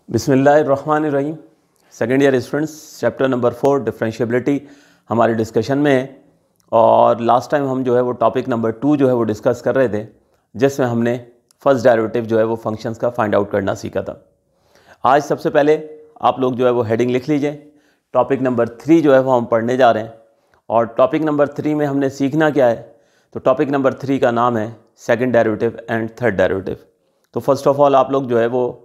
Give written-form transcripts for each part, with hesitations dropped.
बिस्मिल्लाहिर्रहमानिर्रहीम। Second year students, chapter number 4 differentiability हमारे discussion में है। और लास्ट टाइम हम जो है वो टॉपिक नंबर 2 जो है वो डिस्कस कर रहे थे, जिसमें हमने फर्स्ट डेरिवेटिव जो है वो फंक्शंस का फाइंड आउट करना सीखा था। आज सबसे पहले आप लोग जो है वो हेडिंग लिख लीजिए। टॉपिक नंबर 3 जो है वो हम पढ़ने जा रहे हैं। और टॉपिक नंबर 3 में हमने सीखना क्या है, तो टॉपिक नंबर 3 का नाम है second derivative and third derivative. तो फर्स्ट ऑफ ऑल आप लोग जो है वो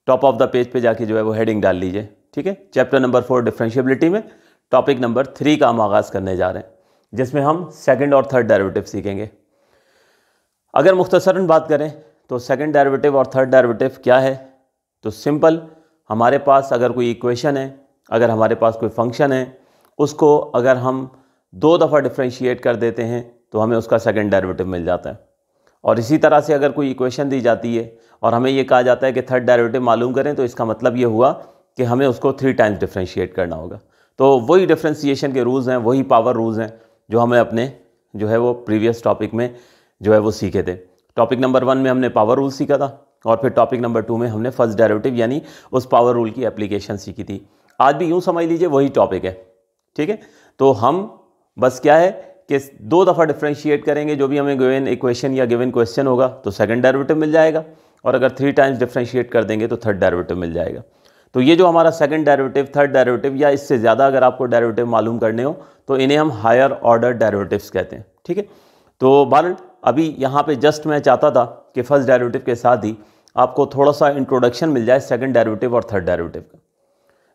टॉप ऑफ द पेज पे जाके जो है वो हेडिंग डाल लीजिए। ठीक है, चैप्टर नंबर 4 डिफरेंशिएबिलिटी में टॉपिक नंबर 3 का हम आगाज़ करने जा रहे हैं, जिसमें हम सेकंड और थर्ड डेरिवेटिव सीखेंगे। अगर मुख्तसरन बात करें तो सेकंड डेरिवेटिव और थर्ड डेरिवेटिव क्या है, तो सिंपल, हमारे पास अगर कोई इक्वेशन है, अगर हमारे पास कोई फंक्शन है, उसको अगर हम 2 दफ़ा डिफ्रेंशिएट कर देते हैं तो हमें उसका सेकंड डेरिवेटिव मिल जाता है। और इसी तरह से अगर कोई इक्वेशन दी जाती है और हमें ये कहा जाता है कि थर्ड डेरिवेटिव मालूम करें, तो इसका मतलब ये हुआ कि हमें उसको 3 टाइम्स डिफ्रेंशिएट करना होगा। तो वही डिफ्रेंशिएशन के रूल्स हैं, वही पावर रूल्स हैं जो हमें अपने जो है वो प्रीवियस टॉपिक में जो है वो सीखे थे। टॉपिक नंबर 1 में हमने पावर रूल सीखा था और फिर टॉपिक नंबर 2 में हमने फर्स्ट डेरिवेटिव यानी उस पावर रूल की एप्लीकेशन सीखी थी। आज भी यूँ समझ लीजिए वही टॉपिक है। ठीक है, तो हम बस क्या है कि 2 दफ़ा डिफ्रेंशिएट करेंगे, जो भी हमें गिवन इक्वेशन या गिवन क्वेश्चन होगा तो सेकंड डेरिवेटिव मिल जाएगा, और अगर 3 टाइम्स डिफ्रेंशिएट कर देंगे तो थर्ड डेरिवेटिव मिल जाएगा। तो ये जो हमारा सेकंड डेरिवेटिव, थर्ड डेरिवेटिव या इससे ज़्यादा अगर आपको डेरिवेटिव मालूम करने हो तो इन्हें हम हायर ऑर्डर डेरिवेटिव्स कहते हैं। ठीक है, तो बहरहाल अभी यहाँ पे जस्ट मैं चाहता था कि फर्स्ट डेरिवेटिव के साथ ही आपको थोड़ा सा इंट्रोडक्शन मिल जाए सेकंड डेरिवेटिव और थर्ड डेरिवेटिव का।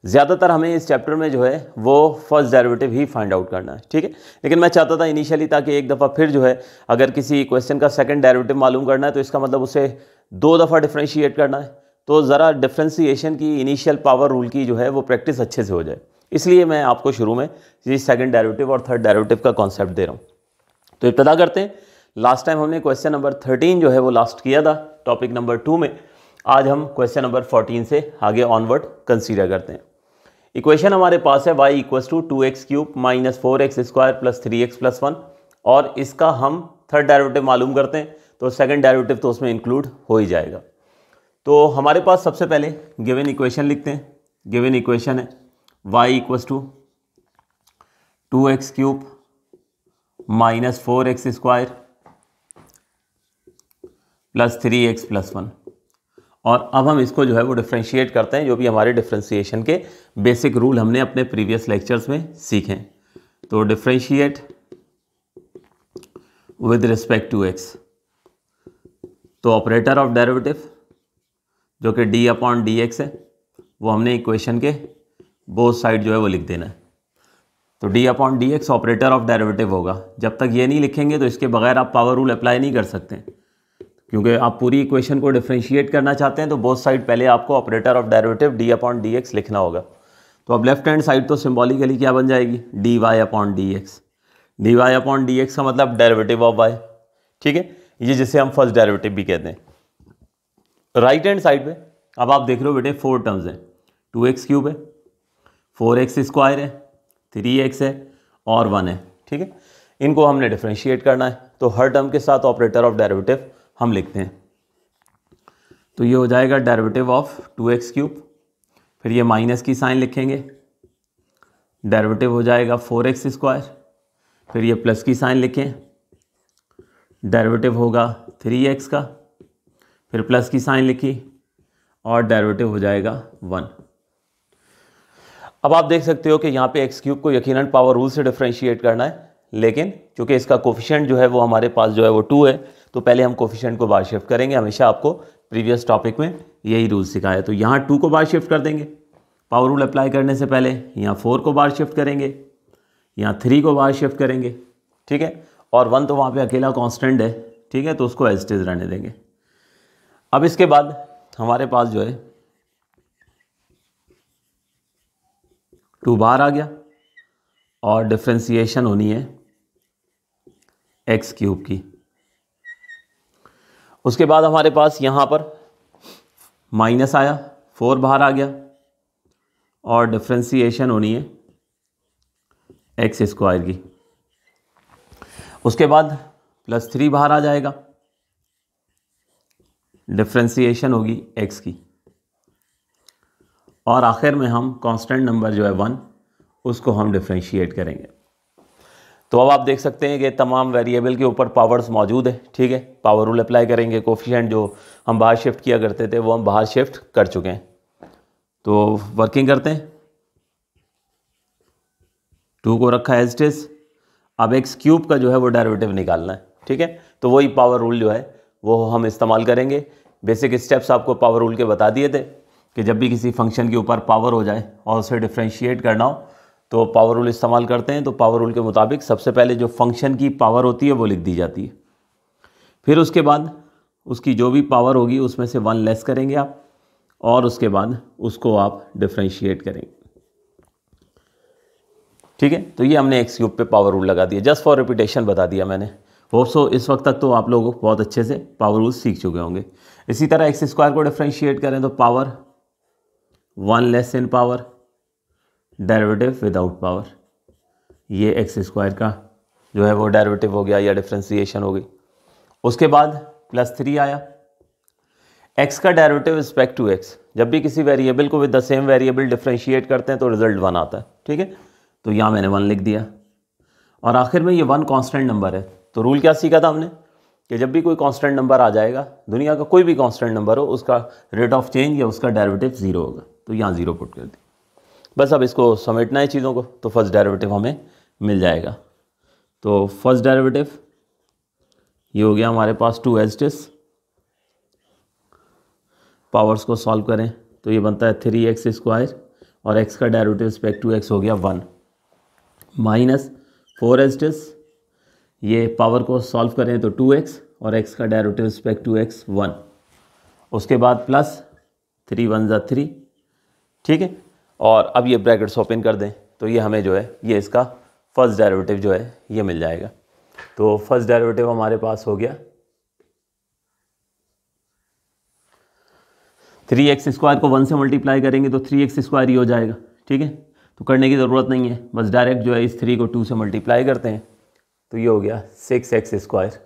ज़्यादातर हमें इस चैप्टर में जो है वो फर्स्ट डेरिवेटिव ही फाइंड आउट करना है। ठीक है, लेकिन मैं चाहता था इनिशियली, ताकि एक दफ़ा फिर जो है अगर किसी क्वेश्चन का सेकंड डेरिवेटिव मालूम करना है तो इसका मतलब उसे 2 दफ़ा डिफ्रेंशिएट करना है, तो ज़रा डिफ्रेंशिएशन की इनिशियल पावर रूल की जो है वो प्रैक्टिस अच्छे से हो जाए। इसलिए मैं आपको शुरू में ये सेकंड डेरिवेटिव और थर्ड डेरिवेटिव का कॉन्सेप्ट दे रहा हूँ। तो इब्तदा करते हैं। लास्ट टाइम हमने क्वेश्चन नंबर 13 जो है वो लास्ट किया था टॉपिक नंबर 2 में। आज हम क्वेश्चन नंबर 14 से आगे ऑनवर्ड कंसीडर करते हैं। इक्वेशन हमारे पास है y equals to 2x³ minus 4x² plus 3x plus 1, और इसका हम थर्ड डेरिवेटिव मालूम करते हैं तो सेकंड डेरिवेटिव तो उसमें इंक्लूड हो ही जाएगा। तो हमारे पास सबसे पहले गिवन इक्वेशन लिखते हैं। गिवन इक्वेशन है y equals to 2x³ minus 4x² plus 3x plus 1, और अब हम इसको जो है वो डिफ्रेंशिएट करते हैं, जो भी हमारे डिफ्रेंशिएशन के बेसिक रूल हमने अपने प्रीवियस लेक्चर्स में सीखे। तो differentiate with respect to x, तो ऑपरेटर ऑफ डेरिवेटिव जो कि d/dx है वो हमने इक्वेशन के बोथ साइड जो है वो लिख देना है। तो d/dx ऑपरेटर ऑफ डेरिवेटिव होगा। जब तक ये नहीं लिखेंगे तो इसके बगैर आप पावर रूल अप्लाई नहीं कर सकते, क्योंकि आप पूरी इक्वेशन को डिफ्रेंशिएट करना चाहते हैं तो बोथ साइड पहले आपको ऑपरेटर ऑफ डेरिवेटिव d/dx लिखना होगा। तो अब लेफ्ट हैंड साइड तो सिंबॉलिकली क्या बन जाएगी, dy/dx। dy/dx का मतलब डेरिवेटिव ऑफ y। ठीक है, ये जिसे हम फर्स्ट डेरिवेटिव भी कहते हैं। राइट हैंड साइड पे अब आप देख रहे हो बेटे 4 टर्म्स हैं, 2x³ है, 4x² है, 3x है और 1 है। ठीक है, इनको हमने डिफ्रेंशिएट करना है, तो हर टर्म के साथ ऑपरेटर ऑफ डेरिवेटिव हम लिखते हैं। तो ये हो जाएगा डेरिवेटिव ऑफ 2x³, फिर ये माइनस की साइन लिखेंगे, डेरिवेटिव हो जाएगा 4x², फिर ये प्लस की साइन लिखें, डेरिवेटिव होगा 3x का, फिर प्लस की साइन लिखी और डेरिवेटिव हो जाएगा 1। अब आप देख सकते हो कि यहाँ पे x³ को यकीनन पावर रूल से डिफ्रेंशिएट करना है, लेकिन चूंकि इसका कोफिशिएंट जो है वो हमारे पास जो है वो 2 है, तो पहले हम कोफिशिएंट को बाहर शिफ्ट करेंगे। हमेशा आपको प्रीवियस टॉपिक में यही रूल सिखाया। तो यहाँ 2 को बाहर शिफ्ट कर देंगे पावर रूल अप्लाई करने से पहले, यहाँ 4 को बाहर शिफ्ट करेंगे, यहाँ 3 को बाहर शिफ्ट करेंगे। ठीक है, और 1 तो वहाँ पे अकेला कांस्टेंट है। ठीक है, तो उसको एज इट इज रहने देंगे। अब इसके बाद हमारे पास जो है 2 बाहर आ गया और डिफ्रेंशिएशन होनी है x³ की। उसके बाद हमारे पास यहाँ पर माइनस आया, 4 बाहर आ गया और डिफ्रेंशिएशन होनी है x² की। उसके बाद प्लस 3 बाहर आ जाएगा, डिफ्रेंशिएशन होगी x की। और आखिर में हम कांस्टेंट नंबर जो है 1 उसको हम डिफरेंशिएट करेंगे। तो अब आप देख सकते हैं कि तमाम वेरिएबल के ऊपर पावर्स मौजूद है, ठीक है। पावर रूल अप्लाई करेंगे, कोफिशिएंट जो हम बाहर शिफ्ट किया करते थे वो हम बाहर शिफ्ट कर चुके हैं। तो वर्किंग करते हैं, 2 को रखा है एज इट इज। अब एक्स क्यूब का जो है वो डेरिवेटिव निकालना है, ठीक है। तो वही पावर रूल जो है वो हम इस्तेमाल करेंगे। बेसिक स्टेप्स आपको पावर रूल के बता दिए थे कि जब भी किसी फंक्शन के ऊपर पावर हो जाए और उसे डिफरेंशिएट करना हो तो पावर रूल इस्तेमाल करते हैं। तो पावर रूल के मुताबिक सबसे पहले जो फंक्शन की पावर होती है वो लिख दी जाती है, फिर उसके बाद उसकी जो भी पावर होगी उसमें से 1 लेस करेंगे आप, और उसके बाद उसको आप डिफरेंशिएट करेंगे, ठीक है। तो ये हमने एक्स क्यूब पे पावर रूल लगा दिया, जस्ट फॉर रिपीटेशन बता दिया मैंने। होप सो इस वक्त तक तो आप लोग बहुत अच्छे से पावर रूल सीख चुके होंगे। इसी तरह एक्स स्क्वायर को डिफरेंशिएट करें तो power 1 less in power, derivative without power, ये एक्स स्क्वायर का जो है वो डेरिवेटिव हो गया या डिफरेंशिएशन हो गई। उसके बाद +3 आया, एक्स का डेरिवेटिव रिस्पेक्ट टू एक्स। जब भी किसी वेरिएबल को with the same variable differentiate करते हैं तो रिजल्ट 1 आता है, ठीक है। तो यहाँ मैंने 1 लिख दिया, और आखिर में ये 1 कांस्टेंट नंबर है। तो रूल क्या सीखा था हमने कि जब भी कोई कांस्टेंट नंबर आ जाएगा, दुनिया का कोई भी कांस्टेंट नंबर हो, उसका रेट ऑफ चेंज या उसका डेरिवेटिव 0 होगा। तो यहाँ 0 पुट कर दी। बस अब इसको समेटना है चीज़ों को, तो फर्स्ट डेरिवेटिव हमें मिल जाएगा। तो फर्स्ट डेरिवेटिव ये हो गया हमारे पास 2 एज इट इज। पावर्स को सॉल्व करें तो ये बनता है 3x स्क्वायर, और x का डेरिवेटिव रिस्पेक्ट टू x हो गया 1 माइनस 4 एज इट इज। ये पावर को सॉल्व करें तो 2x, और x का डेरिवेटिव रिस्पेक्ट टू x 1। उसके बाद प्लस 3 1 ज़ा 3, ठीक है। और अब ये ब्रैकेट्स ओपन कर दें तो ये हमें जो है ये इसका फर्स्ट डेरिवेटिव जो है ये मिल जाएगा। तो फर्स्ट डेरिवेटिव हमारे पास हो गया 3x स्क्वायर को 1 से मल्टीप्लाई करेंगे तो 3x स्क्वायर ही हो जाएगा, ठीक है। तो करने की ज़रूरत नहीं है, बस डायरेक्ट जो है इस 3 को 2 से मल्टीप्लाई करते हैं तो ये हो गया 6x स्क्वायर।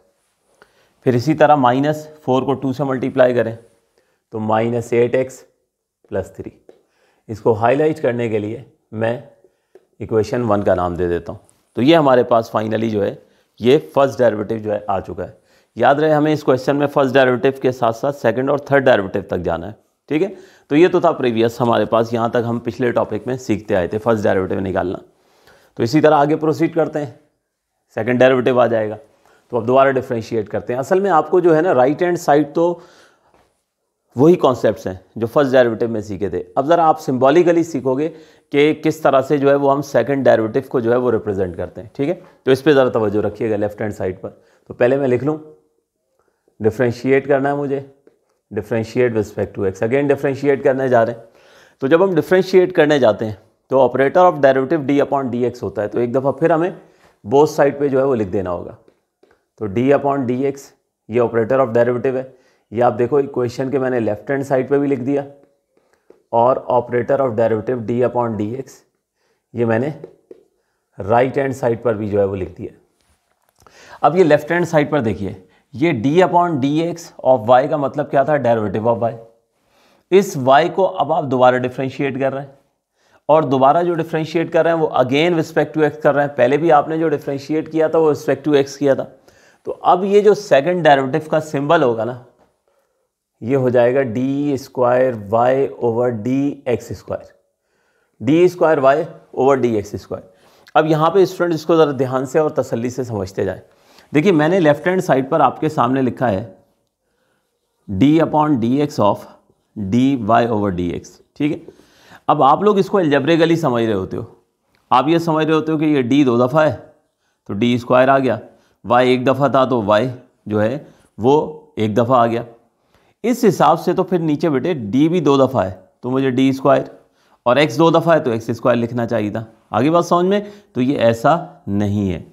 फिर इसी तरह -4 को 2 से मल्टीप्लाई करें तो -8x + 3। इसको हाईलाइट करने के लिए मैं इक्वेशन 1 का नाम दे देता हूँ। तो ये हमारे पास फाइनली जो है ये फर्स्ट डेरिवेटिव जो है आ चुका है। याद रहे हमें इस क्वेश्चन में फर्स्ट डेरिवेटिव के साथ साथ सेकंड और थर्ड डेरिवेटिव तक जाना है, ठीक है। तो ये तो था प्रीवियस हमारे पास, यहाँ तक हम पिछले टॉपिक में सीखते आए थे फर्स्ट डेरिवेटिव निकालना। तो इसी तरह आगे प्रोसीड करते हैं, सेकंड डेरिवेटिव आ जाएगा तो अब दोबारा डिफरेंशिएट करते हैं। असल में आपको जो है ना राइट हैंड साइड तो वही कॉन्सेप्ट्स हैं जो फर्स्ट डेरिवेटिव में सीखे थे। अब ज़रा आप सिंबॉलिकली सीखोगे कि किस तरह से जो है वो हम सेकंड डेरिवेटिव को जो है वो रिप्रेजेंट करते हैं, ठीक है। तो इस पर ज़रा तवज्जो रखिएगा लेफ्ट हैंड साइड पर। तो पहले मैं लिख लूँ, डिफरेंशिएट करना है मुझे, differentiate with respect to x. Again differentiate करने जा रहे हैं। तो जब हम डिफरेंशिएट करने जाते हैं तो ऑपरेटर ऑफ डेरिवेटिव d/dx होता है। तो एक दफ़ा फिर हमें बोथ साइड पे जो है वो लिख देना होगा। तो d/dx ये ऑपरेटर ऑफ डेरिवेटिव है। ये आप देखो इक्वेशन के मैंने लेफ्ट हैंड साइड पे भी लिख दिया, और ऑपरेटर ऑफ डेरिवेटिव d/dx ये मैंने राइट हैंड साइड पर भी जो है वो लिख दिया। अब ये लेफ्ट हैंड साइड पर देखिए, ये d/dx ऑफ y का मतलब क्या था, डेरिवेटिव ऑफ y। इस y को अब आप दोबारा डिफरेंशिएट कर रहे हैं, और दोबारा जो डिफरेंशिएट कर रहे हैं वो अगेन रिस्पेक्ट टू एक्स कर रहे हैं। पहले भी आपने जो डिफरेंशिएट किया था वो रिस्पेक्ट टू एक्स किया था। तो अब ये जो सेकंड डेरिवेटिव का सिंबल होगा ना, ये हो जाएगा d²y/dx², d²y/dx²। अब यहाँ पे स्टूडेंट इसको ज़रा ध्यान से और तसल्ली से समझते जाए। देखिए मैंने लेफ्ट हैंड साइड पर आपके सामने लिखा है d/dx ऑफ dy/dx, ठीक है। अब आप लोग इसको अलजेब्रिकली समझ रहे होते हो, आप ये समझ रहे होते हो कि ये d 2 दफ़ा है तो d² आ गया, y 1 दफ़ा था तो y जो है वो 1 दफ़ा आ गया। इस हिसाब से तो फिर नीचे बेटे d भी 2 दफ़ा है तो मुझे d², और x 2 दफ़ा है तो x² लिखना चाहिए था। आगे बात समझ में? तो ये ऐसा नहीं है,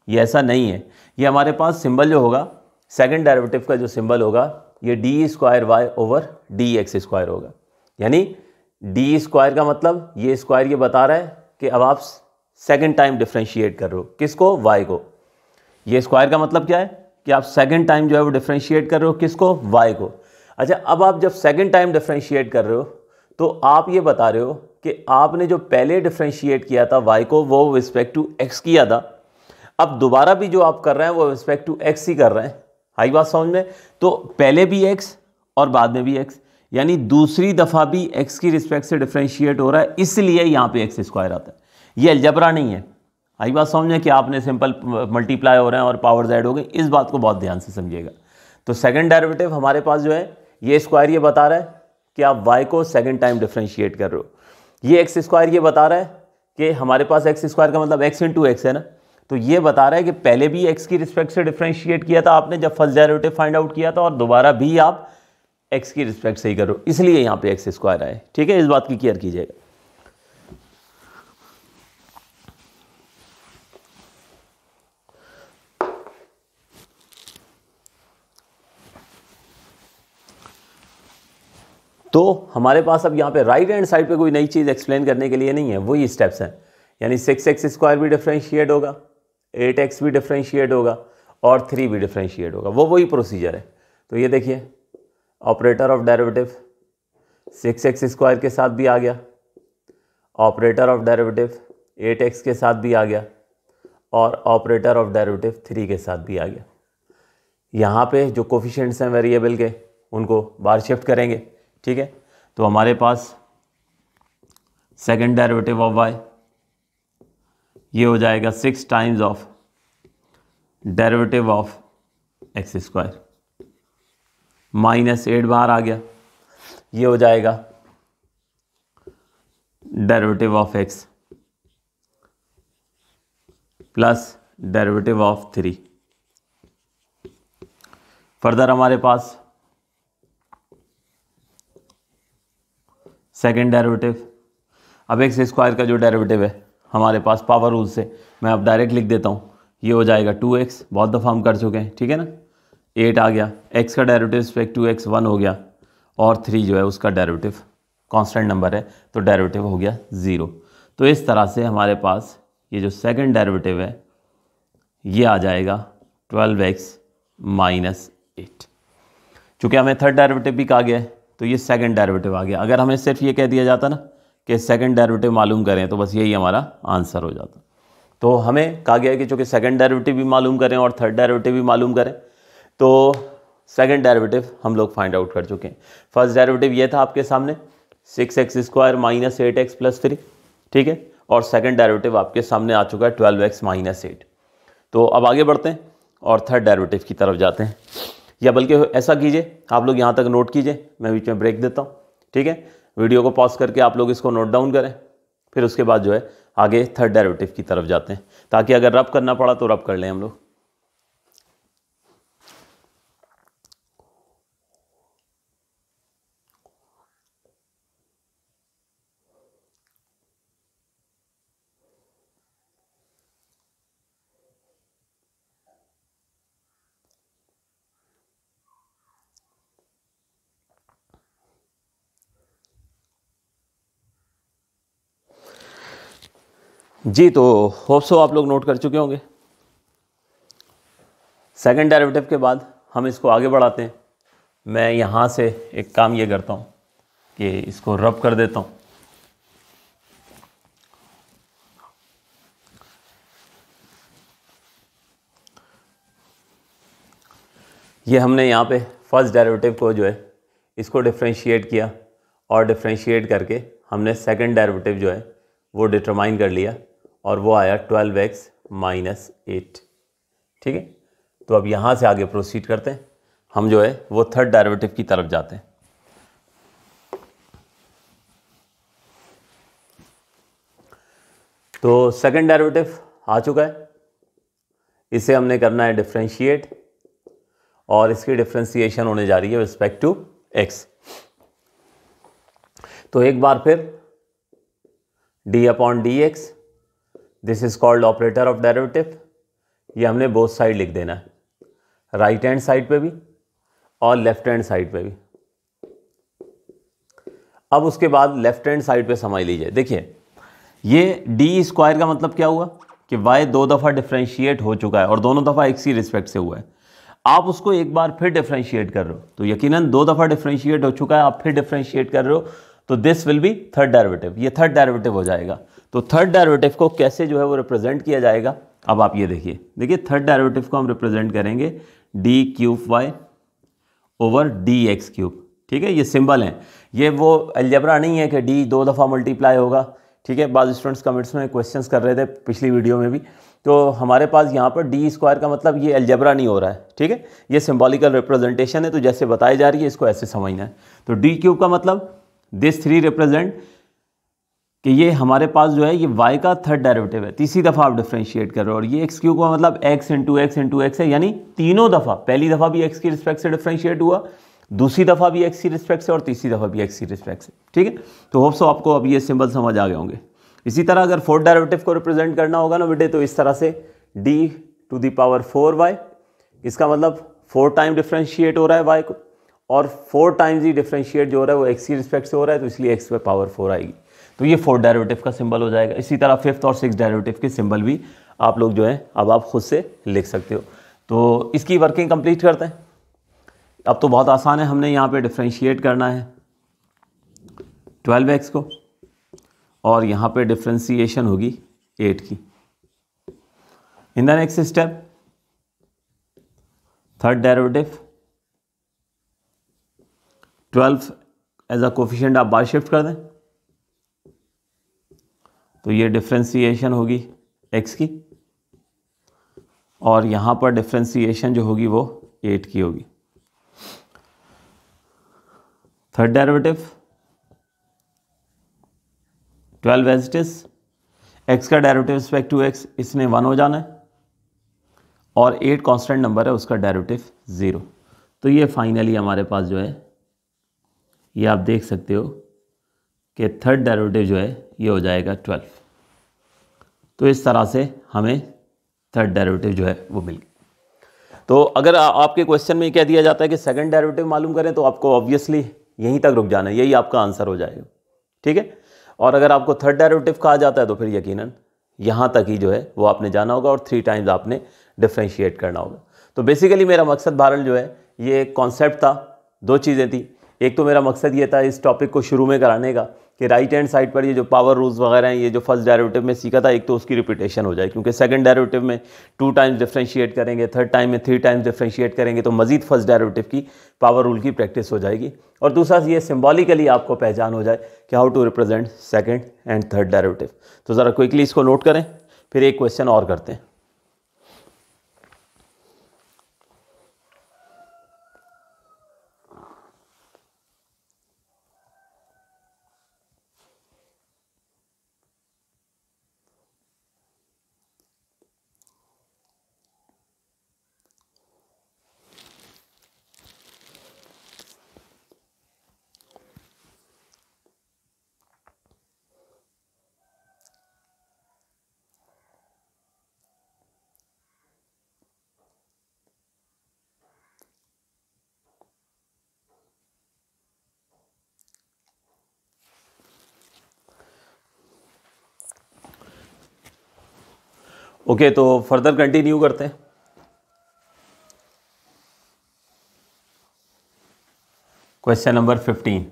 ये ऐसा नहीं है। ये हमारे पास सिंबल जो होगा सेकंड डेरिवेटिव का जो सिंबल होगा ये d²y/dx² होगा। यानी d² का मतलब ये स्क्वायर ये बता रहा है कि अब आप सेकंड टाइम डिफरेंशिएट कर रहे हो, किसको, y को। ये स्क्वायर का मतलब क्या है कि आप सेकंड टाइम जो है वो डिफरेंशिएट कर रहे हो, किसको, y को। अच्छा अब आप जब सेकंड टाइम डिफरेंशिएट कर रहे हो तो आप ये बता रहे हो कि आपने जो पहले डिफ्रेंशिएट किया था y को वो रिस्पेक्ट टू x किया था, अब दोबारा भी जो आप कर रहे हैं वो रिस्पेक्ट टू x ही कर रहे हैं। आई बात समझ में? तो पहले भी x और बाद में भी x, यानी दूसरी दफ़ा भी x की रिस्पेक्ट से डिफ्रेंशिएट हो रहा है, इसलिए यहाँ पे x स्क्वायर आता है। ये अलजबरा नहीं है। आई बात समझ में कि आपने सिंपल मल्टीप्लाई हो रहे हैं और पावर्स ऐड हो गई, इस बात को बहुत ध्यान से समझिएगा। तो सेकंड डेरिवेटिव हमारे पास जो है ये स्क्वायर ये बता रहा है कि आप y को सेकंड टाइम डिफ्रेंशिएट कर रहे हो। ये x स्क्वायर ये बता रहा है कि हमारे पास x स्क्वायर का मतलब x इंटू एक्स है ना, तो ये बता रहा है कि पहले भी x की रिस्पेक्ट से डिफ्रेंशिएट किया था आपने जब फर्स्ट डेरिवेटिव फाइंड आउट किया था, और दोबारा भी आप x की रिस्पेक्ट से ही करो, इसलिए यहाँ पे x स्क्वायर आए। ठीक है, इस बात की केयर कीजिएगा। तो हमारे पास अब यहाँ पे राइट हैंड साइड पे कोई नई चीज़ एक्सप्लेन करने के लिए नहीं है, वही स्टेप्स हैं। यानी 6x स्क्वायर भी डिफ्रेंशिएट होगा, 8x भी डिफ्रेंशिएट होगा और 3 भी डिफ्रेंशिएट होगा, वो वही प्रोसीजर है। तो ये देखिए operator of derivative 6x square के साथ भी आ गया, ऑपरेटर ऑफ डेरिवेटिव 8x के साथ भी आ गया, और ऑपरेटर ऑफ डेरिवेटिव 3 के साथ भी आ गया। यहाँ पे जो कोफिशिएंट्स हैं वेरिएबल के उनको बाहर शिफ्ट करेंगे। ठीक है, तो हमारे पास सेकंड डेरिवेटिव ऑफ y ये हो जाएगा 6 times of derivative of x square, -8 बाहर आ गया, ये हो जाएगा derivative of x plus derivative of 3। Further हमारे पास सेकेंड डेरिवेटिव, अब एक्स स्क्वायर का जो डेरिवेटिव है हमारे पास पावर रूल से मैं अब डायरेक्ट लिख देता हूँ, ये हो जाएगा 2x, बहुत दफ़ा हम कर चुके हैं। ठीक है ना, 8 आ गया, x का डेरिवेटिव रिस्पेक्ट टू x 1 हो गया, और 3 जो है उसका डेरिवेटिव कांस्टेंट नंबर है तो डेरिवेटिव हो गया 0। तो इस तरह से हमारे पास ये जो सेकंड डेरिवेटिव है ये आ जाएगा 12x - 8। चूँकि हमें थर्ड डेरिवेटिव भी कहा गया है तो ये सेकंड डेरिवेटिव आ गया। अगर हमें सिर्फ ये कह दिया जाता ना कि सेकंड डेरिवेटिव मालूम करें तो बस यही हमारा आंसर हो जाता। तो हमें कहा गया है कि चूँकि सेकंड डेरिवेटिव भी मालूम करें और थर्ड डेरिवेटिव भी मालूम करें, तो सेकंड डेरिवेटिव हम लोग फाइंड आउट कर चुके हैं। फर्स्ट डेरिवेटिव ये था आपके सामने 6x स्क्वायर - 8x + 3। ठीक है, और सेकंड डेरिवेटिव आपके सामने आ चुका है 12x - 8। तो अब आगे बढ़ते हैं और थर्ड डेरिवेटिव की तरफ जाते हैं, या बल्कि ऐसा कीजिए आप लोग यहाँ तक नोट कीजिए, मैं बीच में ब्रेक देता हूँ। ठीक है, वीडियो को पॉज करके आप लोग इसको नोट डाउन करें, फिर उसके बाद जो है आगे थर्ड डेरिवेटिव की तरफ जाते हैं, ताकि अगर रब करना पड़ा तो रब कर लें हम लोग। जी, तो होप सो आप लोग नोट कर चुके होंगे। सेकंड डेरिवेटिव के बाद हम इसको आगे बढ़ाते हैं। मैं यहाँ से एक काम ये करता हूँ कि इसको रब कर देता हूँ। ये हमने यहाँ पे फर्स्ट डेरिवेटिव को जो है इसको डिफ्रेंशिएट किया, और डिफ्रेंशिएट करके हमने सेकंड डेरिवेटिव जो है वो डिटरमाइन कर लिया, और वो आया 12x - 8। ठीक है, तो अब यहाँ से आगे प्रोसीड करते हैं, हम जो है वो थर्ड डेरिवेटिव की तरफ जाते हैं। तो सेकंड डेरिवेटिव आ चुका है, इसे हमने करना है डिफ्रेंशिएट, और इसकी डिफ्रेंशिएशन होने जा रही है रिस्पेक्ट टू x। तो एक बार फिर d/dx, this is called operator of derivative. ये हमने बोथ साइड लिख देना है, राइट हैंड साइड पे भी और लेफ्ट हैंड साइड पे भी। अब उसके बाद लेफ्ट हैंड साइड पे समझ लीजिए, देखिए ये डी स्क्वायर का मतलब क्या हुआ कि y 2 दफ़ा डिफ्रेंशिएट हो चुका है और दोनों दफ़ा x की रिस्पेक्ट से हुआ है। आप उसको एक बार फिर डिफ्रेंशिएट कर रहे हो, तो यकीनन 2 दफ़ा डिफ्रेंशिएट हो चुका है, आप फिर डिफ्रेंशिएट कर रहे हो तो this will be third derivative, ये थर्ड डेरिवेटिव हो जाएगा। तो थर्ड डेरिवेटिव को कैसे जो है वो रिप्रेजेंट किया जाएगा, अब आप ये देखिए थर्ड डेरिवेटिव को हम रिप्रेजेंट करेंगे d cube y over d x cube. ठीक है, ये सिंबल है, ये वो अलजेब्रा नहीं है कि डी 2 दफ़ा मल्टीप्लाई होगा। ठीक है, बाद स्टूडेंट्स कमेंट्स में क्वेश्चंस कर रहे थे पिछली वीडियो में भी, तो हमारे पास यहाँ पर डी स्क्वायर का मतलब ये अलजेब्रा नहीं हो रहा है। ठीक है, ये सिंबॉलिकल रिप्रेजेंटेशन है, तो जैसे बताई जा रही है इसको ऐसे समझना है। तो डी क्यूब का मतलब दिस 3 रिप्रेजेंट कि ये हमारे पास जो है ये y का थर्ड डेरिवेटिव है, तीसरी दफ़ा आप डिफ्रेंशिएट कर रहे हो, और ये एक्स क्यूब का मतलब x इंटू एक्स है, यानी तीनों दफ़ा, पहली दफ़ा भी x की रिस्पेक्ट से डिफ्रेंशिएट हुआ, दूसरी दफ़ा भी x की रिस्पेक्ट से, और तीसरी दफ़ा भी x की रिस्पेक्ट से। ठीक है, तो होप सो आपको अब ये सिंबल समझ आ गए होंगे। इसी तरह अगर फोर्थ डेरिवेटिव को रिप्रेजेंट करना होगा ना बेटे, तो इस तरह से d to the power 4y, इसका मतलब 4 टाइम डिफ्रेंशिएट हो रहा है y को, और 4 टाइम्स ही डिफ्रेंशिएट जो हो रहा है वो x की रिस्पेक्ट से हो रहा है, तो इसलिए x पे पावर 4 आएगी, तो ये फोर्थ डेरिवेटिव का सिंबल हो जाएगा। इसी तरह फिफ्थ और सिक्स डेरिवेटिव के सिंबल भी आप लोग जो है अब आप खुद से लिख सकते हो। तो इसकी वर्किंग कंप्लीट करते हैं। अब तो बहुत आसान है, हमने यहाँ पे डिफ्रेंशिएट करना है 12x को, और यहाँ पे डिफ्रेंशिएशन होगी 8 की। In the next step third derivative 12 as a coefficient आप बाहर शिफ्ट कर दें, तो ये डिफ्रेंशिएशन होगी x की, और यहाँ पर डिफ्रेंशिएशन जो होगी वो 8 की होगी। Third derivative 12 as it is, x का डेरिवेटिव रिस्पेक्ट टू x इसने 1 हो जाना है, और 8 कांस्टेंट नंबर है उसका डेरिवेटिव 0। तो ये फाइनली हमारे पास जो है ये आप देख सकते हो कि थर्ड डेरिवेटिव जो है ये हो जाएगा 12। तो इस तरह से हमें थर्ड डेरिवेटिव जो है वो मिल गया। तो अगर आपके क्वेश्चन में कह दिया जाता है कि सेकंड डेरिवेटिव मालूम करें, तो आपको ऑब्वियसली यहीं तक रुक जाना है, यही आपका आंसर हो जाएगा। ठीक है, और अगर आपको थर्ड डेरिवेटिव कहा जाता है तो फिर यकीनन यहाँ तक ही जो है वो आपने जाना होगा, और 3 टाइम्स आपने डिफ्रेंशिएट करना होगा। तो बेसिकली मेरा मकसद बहरहाल जो है ये कॉन्सेप्ट था, 2 चीज़ें थी। एक तो मेरा मकसद ये था इस टॉपिक को शुरू में कराने का कि राइट हैंड साइड पर ये जो पावर रूल्स वगैरह हैं, ये जो फर्स्ट डेरिवेटिव में सीखा था, एक तो उसकी रिपीटेशन हो जाए, क्योंकि सेकंड डेरिवेटिव में 2 टाइम्स डिफ्रेंशिएट करेंगे, थर्ड टाइम में 3 टाइम्स डिफ्रेंशिएट करेंगे, तो मजीद फर्स्ट डेरिवेटिव की पावर रूल की प्रैक्टिस हो जाएगी। और दूसरा ये सिम्बॉलिकली आपको पहचान हो जाए कि how to represent second and third derivative. तो ज़रा क्विकली इसको नोट करें, फिर एक क्वेश्चन और करते हैं। ओके, तो फर्दर कंटिन्यू करते हैं। Question number 15।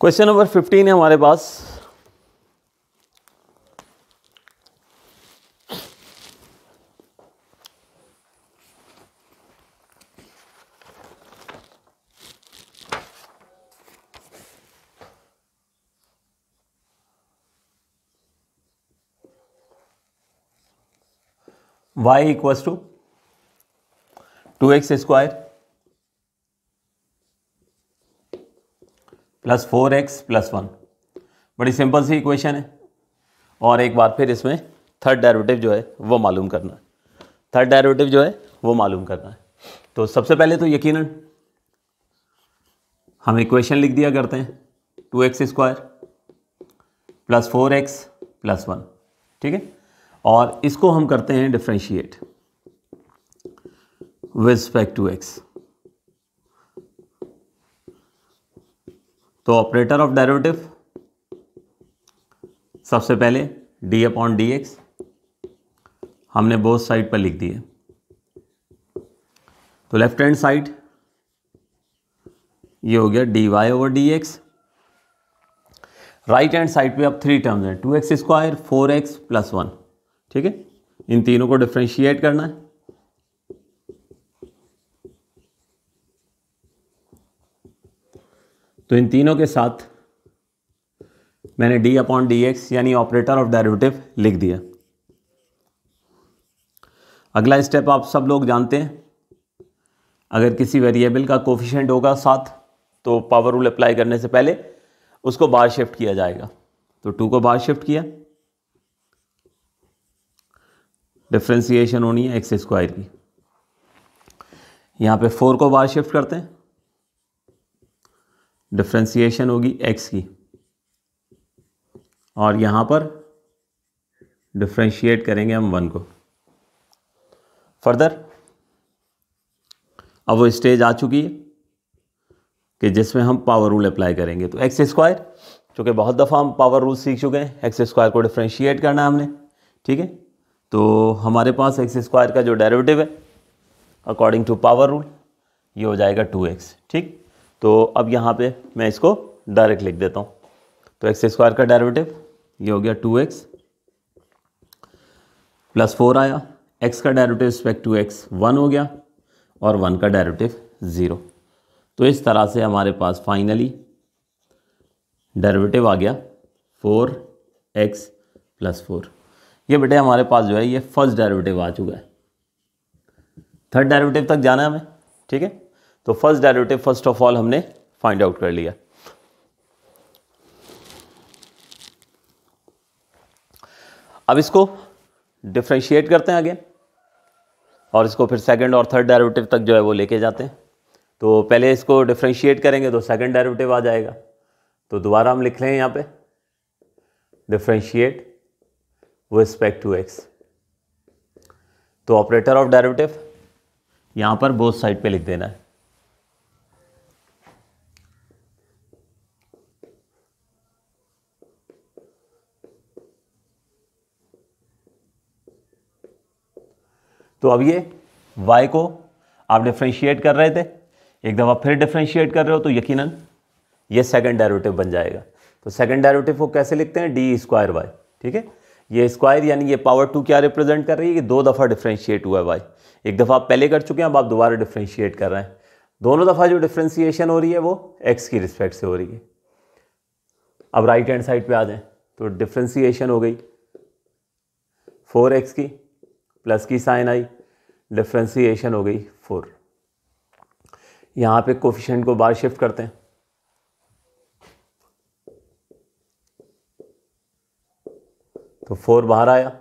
क्वेश्चन नंबर 15 है हमारे पास। y equals to 2x square plus 4x plus 1। बड़ी सिंपल सी इक्वेशन है, और एक बार फिर इसमें थर्ड डेरिवेटिव जो है वो मालूम करना है। थर्ड डेरिवेटिव जो है वो मालूम करना है। तो सबसे पहले तो यकीनन हम इक्वेशन लिख दिया करते हैं 2x² प्लस 4x प्लस 1, ठीक है। और इसको हम करते हैं differentiate with respect to x। तो ऑपरेटर ऑफ डेरिवेटिव सबसे पहले d/dx हमने बोथ साइड पर लिख दिए। तो लेफ्ट हैंड साइड ये हो गया dy/dx। राइट हैंड साइड पे अब 3 टर्म्स हैं, 2x², 4x प्लस 1, ठीक है। इन तीनों को डिफ्रेंशिएट करना है। तो इन तीनों के साथ मैंने d/dx यानी ऑपरेटर ऑफ डेरिवेटिव लिख दिया। अगला स्टेप आप सब लोग जानते हैं, अगर किसी वेरिएबल का कोफिशिएंट होगा 7 तो पावर रूल अप्लाई करने से पहले उसको बाहर शिफ्ट किया जाएगा। तो 2 को बाहर शिफ्ट किया, डिफ्रेंसिएशन होनी है x² की। यहाँ पे 4 को बाहर शिफ्ट करते हैं, डिफ्रेंसिएशन होगी x की। और यहाँ पर डिफ्रेंशिएट करेंगे हम 1 को। फर्दर अब वो स्टेज आ चुकी है कि जिसमें हम पावर रूल अप्लाई करेंगे। तो x², चूँकि बहुत दफ़ा हम पावर रूल सीख चुके हैं, x² को डिफ्रेंशिएट करना है हमने, ठीक है। तो हमारे पास x² का जो डेरिवेटिव है अकॉर्डिंग टू पावर रूल ये हो जाएगा 2x, ठीक। तो अब यहाँ पे मैं इसको डायरेक्ट लिख देता हूँ। तो x² का डेरिवेटिव ये हो गया 2x प्लस 4 आया, x का डेरिवेटिव रिस्पेक्ट टू x 1 हो गया और 1 का डेरिवेटिव 0। तो इस तरह से हमारे पास फाइनली डेरिवेटिव आ गया 4x प्लस 4। ये बेटे हमारे पास जो है ये फर्स्ट डेरिवेटिव आ चुका है। थर्ड डेरिवेटिव तक जाना है हमें, ठीक है। तो first derivative first of all हमने फाइंड आउट कर लिया। अब इसको डिफ्रेंशिएट करते हैं अगेन और इसको फिर सेकंड और थर्ड डेरिवेटिव तक जो है वो लेके जाते हैं। तो पहले इसको डिफ्रेंशिएट करेंगे तो सेकंड डेरिवेटिव आ जाएगा। तो दोबारा हम लिख रहे हैं यहाँ पे differentiate with respect to x। तो ऑपरेटर ऑफ डेरिवेटिव यहाँ पर बोथ साइड पे लिख देना है। तो अब ये y को आप डिफ्रेंशिएट कर रहे थे, एक दफ़ा फिर डिफ्रेंशिएट कर रहे हो तो यकीनन ये सेकंड डेरिवेटिव बन जाएगा। तो सेकंड डेरिवेटिव को कैसे लिखते हैं, d²y, ठीक है। ये स्क्वायर यानी ये पावर 2 क्या रिप्रेजेंट कर रही है कि 2 दफ़ा डिफ्रेंशिएट हुआ है y। एक दफ़ा आप पहले कर चुके हैं, अब आप दोबारा डिफ्रेंशिएट कर रहे हैं। दोनों दफ़ा जो डिफ्रेंशिएशन हो रही है वो x की रिस्पेक्ट से हो रही है। अब राइट हैंड साइड पे आ जाएं तो डिफ्रेंशिएशन हो गई 4x की प्लस की साइन आई, डिफ्रेंशिएशन हो गई 4। यहाँ पे कोफिशिएंट को बाहर शिफ्ट करते हैं। तो 4 बाहर आया,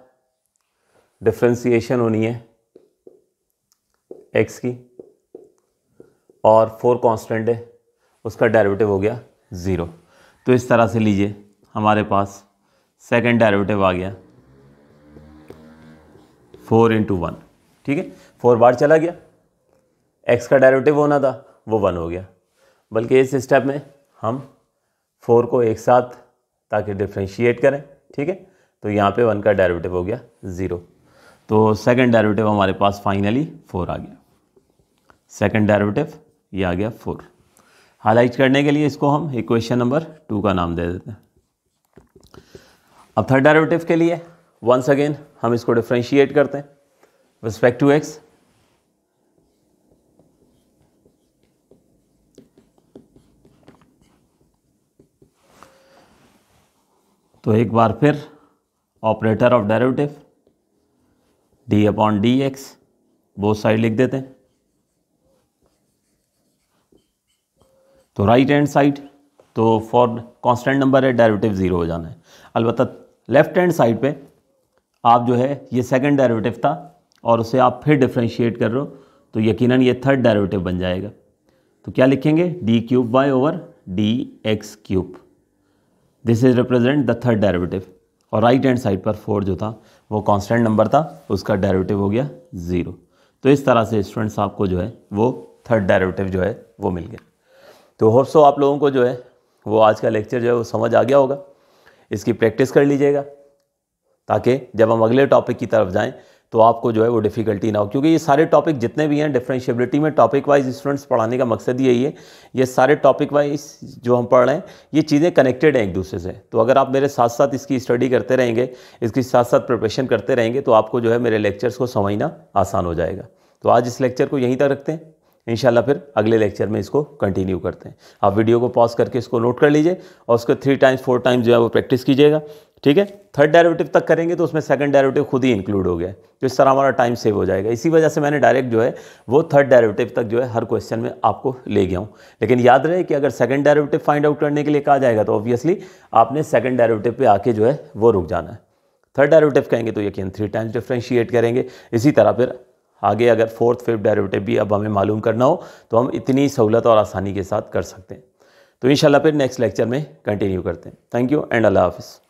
डिफ्रेंशिएशन होनी है x की और 4 कांस्टेंट है, उसका डेरिवेटिव हो गया 0। तो इस तरह से लीजिए हमारे पास सेकंड डेरिवेटिव आ गया 4 × 1, ठीक है। 4 बार चला गया, x का डेरिवेटिव होना था वो 1 हो गया। बल्कि इस स्टेप में हम 4 को एक साथ ताकि डिफ्रेंशिएट करें, ठीक है। तो यहाँ पे 1 का डेरिवेटिव हो गया 0। तो सेकंड डेरिवेटिव हमारे पास फाइनली 4 आ गया। सेकंड डेरिवेटिव ये आ गया 4। हाईलाइट करने के लिए इसको हम इक्वेशन नंबर 2 का नाम दे देते हैं। अब थर्ड डेरिवेटिव के लिए वंस अगेन हम इसको डिफ्रेंशिएट करते हैं रिस्पेक्ट टू x। तो एक बार फिर operator of derivative d/dx both side लिख देते हैं। तो राइट हैंड साइड तो फॉर कांस्टेंट नंबर है डेरिवेटिव 0 हो जाना है। अलबत्ता लेफ्ट हैंड साइड पे आप जो है ये सेकंड डेरिवेटिव था और उसे आप फिर डिफ्रेंशिएट कर रहे हो तो यकीनन ये थर्ड डेरिवेटिव बन जाएगा। तो क्या लिखेंगे, d³ y/dx³, this is represent the third derivative, और राइट हैंड साइड पर 4 जो था वो कांस्टेंट नंबर था, उसका डेरिवेटिव हो गया 0। तो इस तरह से स्टूडेंट्स आपको जो है वो थर्ड डेरिवेटिव जो है वो मिल गया। तो होप सो आप लोगों को जो है वो आज का लेक्चर जो है वो समझ आ गया होगा। इसकी प्रैक्टिस कर लीजिएगा ताकि जब हम अगले टॉपिक की तरफ जाएं तो आपको जो है वो डिफ़िकल्टी ना हो, क्योंकि ये सारे टॉपिक जितने भी हैं डिफरेंशिएबिलिटी में टॉपिक वाइज स्टूडेंट्स पढ़ाने का मकसद यही है। ये सारे टॉपिक वाइज जो हम पढ़ रहे हैं ये चीज़ें कनेक्टेड हैं एक दूसरे से। तो अगर आप मेरे साथ साथ इसकी स्टडी करते रहेंगे, इसके साथ साथ प्रिपरेशन करते रहेंगे, तो आपको जो है मेरे लेक्चर्स को समझना आसान हो जाएगा। तो आज इस लेक्चर को यहीं तक रखते हैं, इंशाल्लाह फिर अगले लेक्चर में इसको कंटिन्यू करते हैं। आप वीडियो को पॉज करके इसको नोट कर लीजिए और उसको 3 टाइम्स 4 टाइम्स जो है वो प्रैक्टिस कीजिएगा, ठीक है। थर्ड डेरिवेटिव तक करेंगे तो उसमें सेकंड डेरिवेटिव खुद ही इंक्लूड हो गया, तो इस तरह हमारा टाइम सेव हो जाएगा। इसी वजह से मैंने डायरेक्ट जो है वो थर्ड डेरिवेटिव तक जो है हर क्वेश्चन में आपको ले गया हूँ। लेकिन याद रहे कि अगर सेकंड डेरिवेटिव फाइंड आउट करने के लिए कहा जाएगा तो ऑब्वियसली आपने सेकंड डेरिवेटिव पे आके जो है वो रुक जाना है। थर्ड डेरिवेटिव कहेंगे तो यकीन 3 टाइम्स डिफ्रेंशिएट करेंगे। इसी तरह फिर आगे अगर फोर्थ फिफ्थ डेरिवेटिव भी अब हमें मालूम करना हो तो हम इतनी सहूलत और आसानी के साथ कर सकते हैं। तो इंशाल्लाह फिर नेक्स्ट लेक्चर में कंटिन्यू करते हैं। थैंक यू एंड अल्लाह हाफिज़।